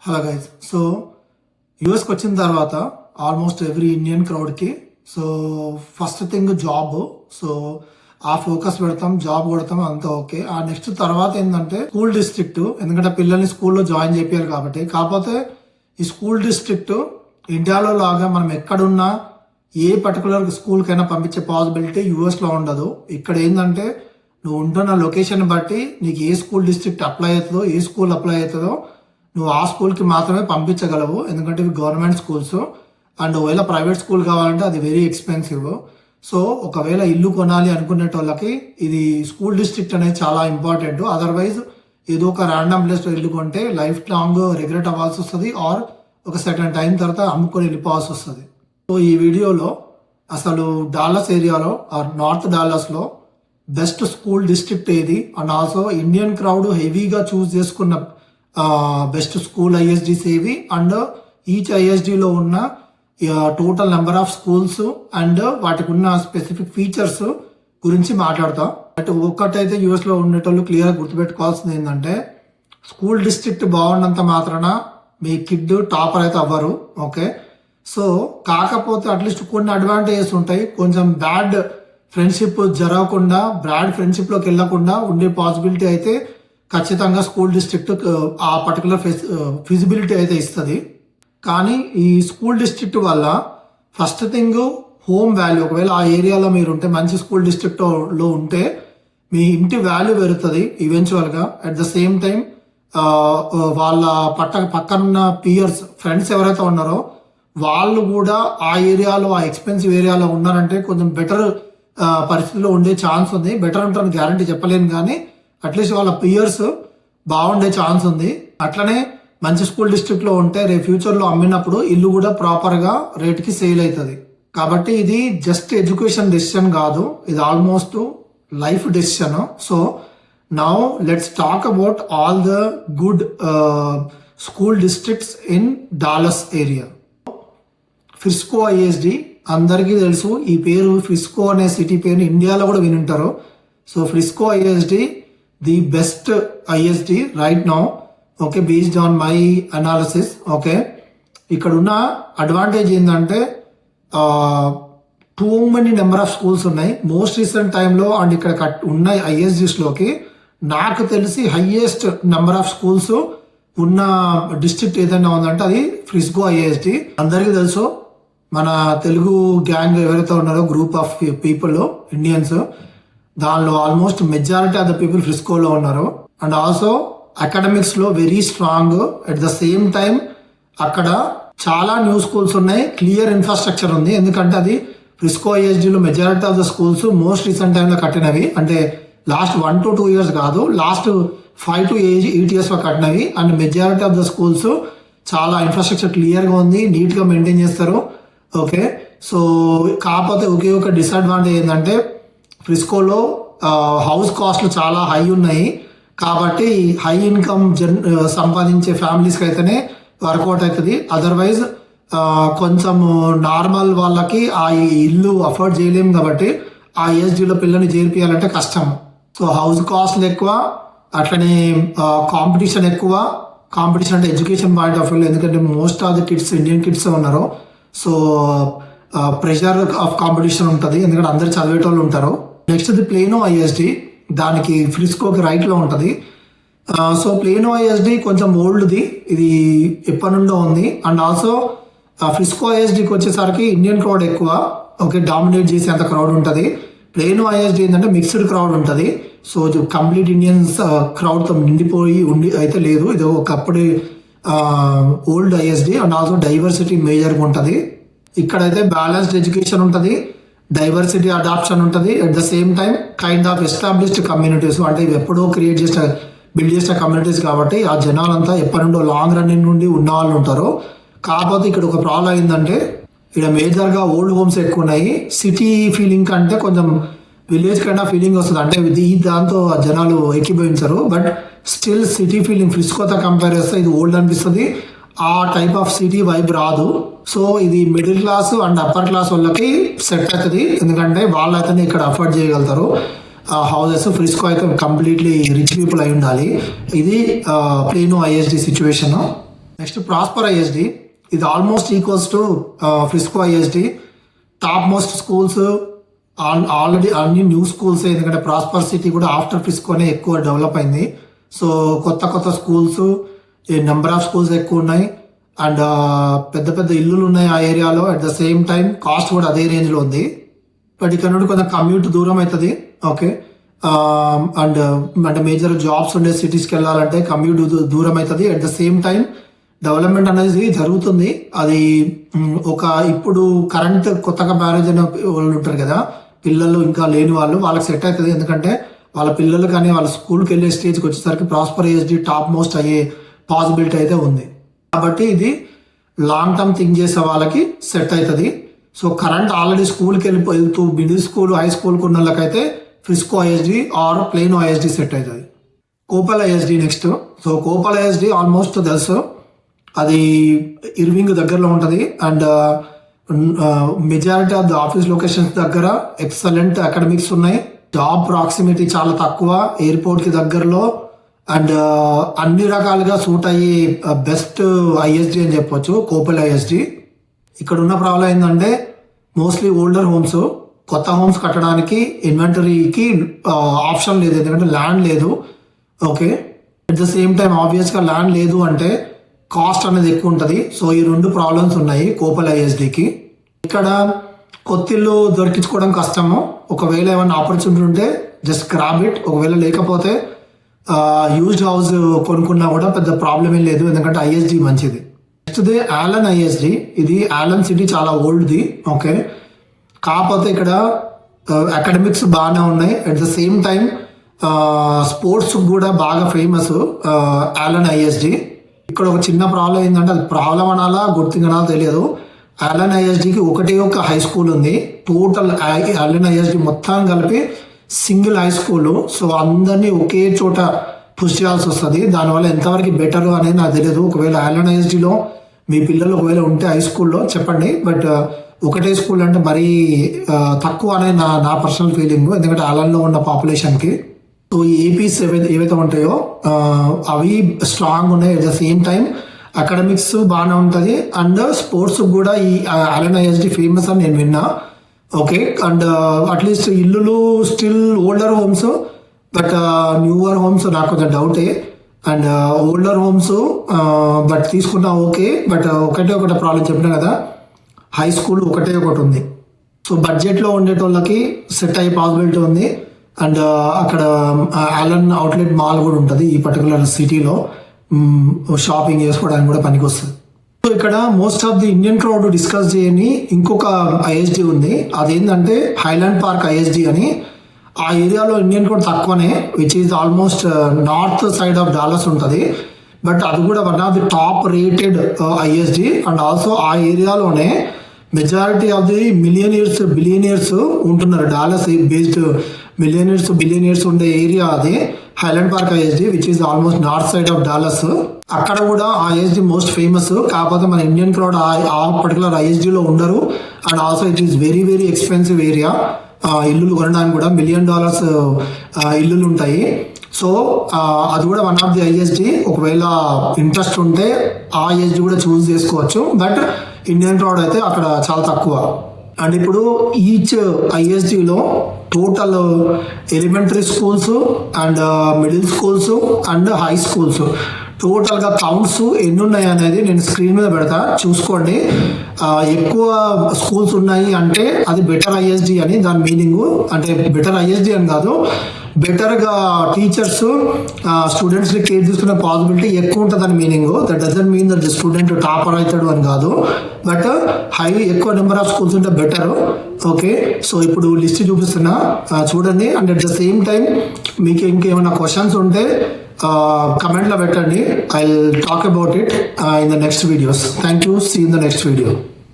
Hello guys. So యూఎస్కి వచ్చిన తర్వాత ఆల్మోస్ట్ ఎవ్రీ ఇండియన్ క్రౌడ్కి so first thing job. So ఆ ఫోకస్ పెడతాం, జాబ్ కొడతాం, అంతా ఓకే. ఆ నెక్స్ట్ తర్వాత ఏంటంటే స్కూల్ డిస్ట్రిక్ట్, ఎందుకంటే పిల్లల్ని స్కూల్లో జాయిన్ చేయాలి కాబట్టి. కాకపోతే ఈ స్కూల్ డిస్ట్రిక్ట్ ఇండియాలో లాగా మనం ఎక్కడున్నా ఏ పర్టికులర్ స్కూల్కైనా పంపించే పాసిబిలిటీ యూఎస్లో ఉండదు. ఇక్కడ ఏంటంటే నువ్వు ఉంటున్న లొకేషన్ బట్టి నీకు ఏ స్కూల్ డిస్ట్రిక్ట్ అప్లై అవుతుందో, ఏ స్కూల్ అప్లై అవుతుందో నువ్వు ఆ స్కూల్కి మాత్రమే పంపించగలవు. ఎందుకంటే ఇవి గవర్నమెంట్ స్కూల్స్ అండ్ ఒకవేళ ప్రైవేట్ స్కూల్ కావాలంటే అది వెరీ ఎక్స్పెన్సివ్. సో ఒకవేళ ఇల్లు కొనాలి అనుకునే వాళ్ళకి ఇది స్కూల్ డిస్ట్రిక్ట్ అనేది చాలా ఇంపార్టెంట్. అదర్వైజ్ ఏదో ఒక ర్యాండమ్ ప్లేస్లో ఇల్లు కొంటే లైఫ్ లాంగ్ రిగ్రెట్ అవ్వాల్సి వస్తుంది, ఆర్ ఒక సెకండ్ టైం తర్వాత అమ్ముకొని వెళ్ళిపోవాల్సి వస్తుంది. సో ఈ వీడియోలో అసలు డాలస్ ఏరియాలో ఆర్ నార్త్ డాలస్లో బెస్ట్ స్కూల్ డిస్ట్రిక్ట్ ఏది, అండ్ ఆల్సో ఇండియన్ క్రౌడ్ హెవీగా చూస్ చేసుకున్న బెస్ట్ స్కూల్ ఐఎస్డీస్ ఏవి, అండ్ ఈచ్ ఐఎస్డీలో ఉన్న total number of schools and వాటికి ఉన్న స్పెసిఫిక్ ఫీచర్స్ గురించి మాట్లాడతాం. బట్ ఒక్కటైతే యూఎస్లో ఉండేటోళ్ళు క్లియర్గా గుర్తుపెట్టుకోవాల్సింది ఏంటంటే స్కూల్ డిస్ట్రిక్ట్ బాగున్నంత మాత్రాన మీ కిడ్ టాపర్ అయితే అవ్వరు. ఓకే, సో కాకపోతే అట్లీస్ట్ కొన్ని అడ్వాంటేజెస్ ఉంటాయి. కొంచెం బ్యాడ్ ఫ్రెండ్షిప్ జరగకుండా, బ్యాడ్ ఫ్రెండ్షిప్లోకి వెళ్లకుండా ఉండే పాసిబిలిటీ అయితే ఖచ్చితంగా స్కూల్ డిస్ట్రిక్ట్ ఆ పర్టికులర్ ఫిజిబిలిటీ అయితే ఇస్తుంది. కానీ ఈ స్కూల్ డిస్ట్రిక్ట్ వల్ల ఫస్ట్ థింగ్ హోమ్ వాల్యూ. ఒకవేళ ఆ ఏరియాలో మీరు ఉంటే, మంచి స్కూల్ డిస్ట్రిక్ట్లో ఉంటే మీ ఇంటి వాల్యూ పెరుగుతుంది ఈవెన్చువల్గా. అట్ ద సేమ్ టైం వాళ్ళ పక్కనున్న పియర్స్, ఫ్రెండ్స్ ఎవరైతే ఉన్నారో వాళ్ళు కూడా ఆ ఏరియాలో, ఆ ఎక్స్పెన్సివ్ ఏరియాలో ఉన్నారంటే కొంచెం బెటర్ పరిస్థితిలో ఉండే ఛాన్స్ ఉంది. బెటర్ ఉంటారని గ్యారంటీ చెప్పలేను, కానీ అట్లీస్ట్ వాళ్ళ పియర్స్ బాగుండే ఛాన్స్ ఉంది. అట్లనే మంచి స్కూల్ డిస్ట్రిక్ట్ లో ఉంటే రేపు ఫ్యూచర్ లో అమ్మినప్పుడు ఇల్లు కూడా ప్రాపర్ గా రేట్ కి సేల్ అవుతుంది. కాబట్టి ఇది జస్ట్ ఎడ్యుకేషన్ డెసిషన్ కాదు, ఇది almost life decision. So now let's talk about all the good school districts in Dallas area. Frisco ISD అందరికీ తెలుసు. ఈ పేరు ఫ్రిస్కో అనే సిటీ పేరు ఇండియాలో కూడా వినుంటారు. So Frisco ISD the best ISD right now. Okay, based on my analysis. Okay, ఇక్కడ ఉన్న అడ్వాంటేజ్ ఏంటంటే too many number of schools ఉన్నాయి మోస్ట్ రీసెంట్ టైంలో. అండ్ ఇక్కడ ఉన్న ఐఎస్డిస్లోకి నాకు తెలిసి హైయెస్ట్ నెంబర్ ఆఫ్ స్కూల్స్ ఉన్న డిస్ట్రిక్ట్ ఏదైనా ఉందంటే అది ఫ్రిస్కో ఐఎస్డి. అందరికీ తెలుసు, మన తెలుగు గ్యాంగ్ ఎవరైతే ఉన్నారో, గ్రూప్ ఆఫ్ పీపుల్ ఇండియన్స్, దానిలో almost majority of the people ఫ్రిస్కోలో ఉన్నారు. అండ్ ఆల్సో అకాడమిక్స్ లో very strong. At the same time అక్కడ చాలా న్యూ స్కూల్స్ ఉన్నాయి, క్లియర్ ఇన్ఫ్రాస్ట్రక్చర్ ఉంది. ఎందుకంటే అది ఫ్రిస్కో ఐఎస్డీలో majority of the schools most recent టైంలో కట్టినవి. అంటే లాస్ట్ 1 to 2 years కాదు, లాస్ట్ 5 to 8 years లో కట్టినవి. And majority of the schools చాలా ఇన్ఫ్రాస్ట్రక్చర్ క్లియర్ గా ఉంది, నీట్ గా మెయింటైన్ చేస్తారు. ఓకే, సో కాకపోతే ఒకే ఒక డిసడ్వాంటేజ్ ఏంటంటే ఫ్రిస్కోలో హౌస్ కాస్ట్లు చాలా హై ఉన్నాయి. కాబట్టి హై ఇన్కమ్ సంపాదించే ఫ్యామిలీస్కి అయితేనే వర్కౌట్ అవుతుంది. అదర్వైజ్ కొంచెం నార్మల్ వాళ్ళకి ఆ ఇల్లు అఫోర్డ్ చేయలేము కాబట్టి ఆ ఏజ్లో పిల్లల్ని చేర్పియాలంటే కష్టం. సో హౌస్ కాస్ట్లు ఎక్కువ, అట్లనే కాంపిటీషన్ ఎక్కువ. కాంపిటీషన్ అంటే ఎడ్యుకేషన్ పాయింట్ ఆఫ్ వ్యూ, ఎందుకంటే most of the kids Indian kids ఉన్నారు. సో ప్రెషర్ ఆఫ్ కాంపిటీషన్ ఉంటుంది, ఎందుకంటే అందరు చదివేటోళ్ళు ఉంటారు. నెక్స్ట్ ది ప్లేనో ఐఎస్డి, దానికి ఫ్రిస్కోకి రైట్ లో ఉంటది. సో ప్లేనో ఐఎస్డి కొంచెం ఓల్డ్ది, ఇది ఎప్పటి నుండో ఉంది. అండ్ ఆల్సో ఫ్రిస్కో ఐఎస్డికి వచ్చేసరికి ఇండియన్ క్రౌడ్ ఎక్కువ. ఓకే, డామినేట్ చేసేంత క్రౌడ్ ఉంటుంది. ప్లేనో ఐఎస్డి ఏంటంటే మిక్స్డ్ క్రౌడ్ ఉంటుంది. సో కంప్లీట్ ఇండియన్స్ క్రౌడ్ తో నిండిపోయి ఉండి అయితే లేదు. ఇది ఒకప్పుడు old ISD. And also diversity మేజర్గా ఉంటుంది. ఇక్కడైతే బ్యాలెన్స్డ్ ఎడ్యుకేషన్ ఉంటుంది, డైవర్సిటీ అడాప్షన్ ఉంటుంది. At the same time kind of established communities, అంటే ఇవి ఎప్పుడో బిల్డ్ చేసిన కమ్యూనిటీస్ కాబట్టి ఆ జనాలంతా ఎప్పటి నుండో లాంగ్ రన్నింగ్ నుండి ఉన్న వాళ్ళు ఉంటారు. కాకపోతే ఇక్కడ ఒక ప్రాబ్లం ఏంటంటే ఇక్కడ మేజర్గా ఓల్డ్ హోమ్స్ ఎక్కువ ఉన్నాయి. సిటీ ఫీలింగ్ కంటే కొంచెం విలేజ్ కైండ్ ఆఫ్ ఫీలింగ్ వస్తుంది. అంటే దాంతో జనాలు ఎక్కిపోయించారు. బట్ స్టిల్ సిటీ ఫీలింగ్ ఫ్రిస్కోతో కంపేర్ చేస్తే ఇది ఓల్డ్ అనిపిస్తుంది. ఆ టైప్ ఆఫ్ సిటీ వైబ్ రాదు. సో ఇది middle class and upper class వాళ్ళకి సెట్ అవుతుంది, ఎందుకంటే వాళ్ళు అయితే ఇక్కడ అఫోర్డ్ చేయగలుగుతారు హౌసెస్. ఫ్రిస్కో అయితే కంప్లీట్లీ రిచ్ పీపుల్ అయి ఉండాలి. ఇది Plano ISD situation. Next Prosper ISD, ఇది almost equals to Frisco ISD. Top most schools, already అన్ని న్యూ స్కూల్స్, ఎందుకంటే ప్రాస్పర్ సిటీ కూడా ఆఫ్టర్ ఫ్రిస్కోనే ఎక్కువ డెవలప్ అయింది. సో కొత్త స్కూల్స్, నెంబర్ ఆఫ్ స్కూల్స్ ఎక్కువ ఉన్నాయి అండ్ పెద్ద పెద్ద ఇల్లులు ఉన్నాయి ఆ ఏరియాలో. At the same time cost కూడా అదే రేంజ్లో ఉంది. బట్ ఇక్కడ నుండి కొంచెం కమ్యూట్ దూరం అవుతుంది. ఓకే, అండ్ అంటే మేజర్ జాబ్స్ ఉండే సిటీస్కి వెళ్ళాలంటే కమ్యూట్ దూరం అవుతుంది. At the same time development అనేది జరుగుతుంది. అది ఒక ఇప్పుడు కరెంట్ కొత్తగా మ్యారేజ్ అయిన వాళ్ళు ఉంటారు కదా, పిల్లలు ఇంకా లేని వాళ్ళకి సెట్ అవుతుంది. ఎందుకంటే వాళ్ళ పిల్లలు కానీ వాళ్ళ స్కూల్కి వెళ్ళే స్టేజ్కి వచ్చేసరికి ప్రాస్పర్ ఏఎస్డి టాప్ మోస్ట్ అయ్యే పాసిబిలిటీ అయితే ఉంది. కాబట్టి ఇది లాంగ్ టర్మ్ థింక్ చేసే వాళ్ళకి సెట్ అవుతుంది. సో కరెంట్ ఆల్రెడీ స్కూల్కి వెళ్తూ మిడిల్ స్కూల్, హై స్కూల్కి ఉన్న వాళ్ళకైతే Frisco ISD or Plano ISD set అవుతుంది. Coppell ISD next. So Coppell ISD almost తెలుసు, అది ఇర్వింగ్ దగ్గరలో ఉంటుంది and majority of the office locations దగ్గర ఎక్సలెంట్ అకాడమిక్స్ ఉన్నాయి. జాబ్ ప్రాక్సిమిటీ చాలా తక్కువ, ఎయిర్పోర్ట్ కి దగ్గరలో అండ్ అన్ని రకాలుగా సూట్ అయ్యే బెస్ట్ ఐఎస్డి అని చెప్పొచ్చు కోపల్ ఐఎస్డి. ఇక్కడ ఉన్న ప్రాబ్లం ఏంటంటే మోస్ట్లీ ఓల్డర్ హోమ్స్, కొత్త హోమ్స్ కట్టడానికి ఇన్వెంటరీకి ఆప్షన్ లేదు, ఎందుకంటే ల్యాండ్ లేదు. Okay, at the same time ఆబ్వియస్గా ల్యాండ్ లేదు అంటే కాస్ట్ అనేది ఎక్కువ ఉంటుంది. సో ఈ రెండు ప్రాబ్లమ్స్ ఉన్నాయి కోపల్ ఐఎస్డికి. ఇక్కడ కొత్తిల్లు దొరికించుకోవడం కష్టము. ఒకవేళ ఏమైనా ఆపర్చునిటీ ఉంటే జస్ట్ గ్రాబ్ ఇట్, ఒకవేళ లేకపోతే యూజ్డ్ హౌస్ కొనుక్కున్నా కూడా పెద్ద ప్రాబ్లం ఏం లేదు, ఎందుకంటే ఐఎస్డి మంచిది. నెక్స్ట్ది ఆలన్ ఐఎస్డి. ఇది ఆలన్ సిటీ చాలా ఓల్డ్ది. ఓకే, కాకపోతే ఇక్కడ అకాడమిక్స్ బాగానే ఉన్నాయి. At the same time sports కూడా బాగా ఫేమస్ ఆలన్ ఐఎస్డి. ఇక్కడ ఒక చిన్న ప్రాబ్లం ఏంటంటే, అది ప్రాబ్లం అనాలా గుర్తింగ్ అనాలా తెలియదు. ఆలన్ ఐఎస్డికి ఒక హై స్కూల్ ఉంది. టోటల్ ఆలన్ ఐఎస్డి మొత్తం కలిపి సింగిల్ హై స్కూల్. సో అందరినీ ఒకే చోట పుష్ చేయాల్సి వస్తుంది. దానివల్ల ఎంతవరకు బెటర్ అనేది నాకు తెలియదు. ఒకవేళ ఆలన్ ఐఎస్డిలో మీ పిల్లలు ఒకవేళ ఉంటే హై స్కూల్లో చెప్పండి. బట్ ఒకటే స్కూల్ అంటే మరీ తక్కువ అనేది నా పర్సనల్ ఫీలింగ్, ఎందుకంటే ఆలన్లో ఉన్న పాపులేషన్కి. సో ఈ ఏపీస్ ఏవైతే ఉంటాయో అవి స్ట్రాంగ్ ఉన్నాయి. At the same time academics బాగానే ఉంటుంది అండ్ స్పోర్ట్స్ కూడా ఈ ఆలన్ ఐఎస్డి ఫేమస్ అని నేను విన్నా. ఓకే, అండ్ అట్లీస్ట్ ఇల్లులు still older homes, but newer homes నాకు కొంచెం డౌటే. అండ్ ఓల్డర్ హోమ్స్ బట్ తీసుకున్నా ఓకే, బట్ ఒకటే ప్రాబ్లం చెప్పినా కదా, హై స్కూల్ ఒకటి ఉంది. సో బడ్జెట్లో ఉండేటోళ్ళకి సెట్ అయ్యే పాసిబిలిటీ ఉంది. అండ్ అక్కడ ఆలన్ అవుట్లెట్ మాల్ కూడా ఉంటుంది ఈ పర్టికులర్ సిటీలో, షాపింగ్ చేసుకోవడానికి కూడా పనికి వస్తుంది. సో ఇక్కడ most of the Indian crowd discuss చేయని ఇంకొక ఐఎస్డి ఉంది. అదేంటంటే హైలాండ్ పార్క్ ఐఎస్డి అని. ఆ ఏరియాలో ఇండియన్ క్రౌడ్ తక్కువనే, which is almost north side of Dallas ఉంటుంది. బట్ అది కూడా one of the top rated ISD. And also ఆ ఏరియాలోనే మెజారిటీ ఆఫ్ ది బిలియనియర్స్ ఉంటున్నారు. డాలస్ బేస్డ్ బిలియనియర్స్ ఉండే ఏరియా అది Highland park ISD, which is almost north side of Dallas. అక్కడ కూడా ఆ ఐఎస్డి మోస్ట్ ఫేమస్. కాకపోతే మన ఇండియన్ క్రౌడ్ ఆ పర్టికులర్ ఐఎస్డిలో ఉండరు. And also it is very very expensive area. ఇల్లులు కొనడానికి కూడా $1 million ఇల్లులు ఉంటాయి. సో అది కూడా వన్ ఆఫ్ ది ఐఎస్డి. ఒకవేళ ఇంట్రెస్ట్ ఉంటే ఆ ఐఎస్డి కూడా చూస్ చేసుకోవచ్చు. బట్ ఇండియన్ క్రౌడ్ అయితే అక్కడ చాలా తక్కువ. అండ్ ఇప్పుడు ఈచ్ ఐఎస్డిలో total elementary schools and middle schools and high schools టోటల్గా కౌంట్స్ ఎన్ని ఉన్నాయి అనేది నేను స్క్రీన్ మీద పెడతా, చూసుకోండి. ఎక్కువ స్కూల్స్ ఉన్నాయి అంటే అది బెటర్ ఐఎస్డి అని దాని మీనింగ్. అంటే బెటర్ ఐఎస్డి అని కాదు, బెటర్గా టీచర్స్ స్టూడెంట్స్ని కేర్ తీసుకునే పాసిబిలిటీ ఎక్కువ ఉంటుంది అని meaning. That doesn't mean that the student topper అవుతాడు అని కాదు, బట్ ఎక్కువ నెంబర్ ఆఫ్ స్కూల్స్ ఉంటే బెటర్. ఓకే, సో ఇప్పుడు లిస్ట్ చూపిస్తున్నా, చూడండి. And at the same time మీకు ఇంకేమైనా క్వశ్చన్స్ ఉంటే కమెంట్లో పెట్టండి. I will talk about it in the next videos. Thank you. See in the next video.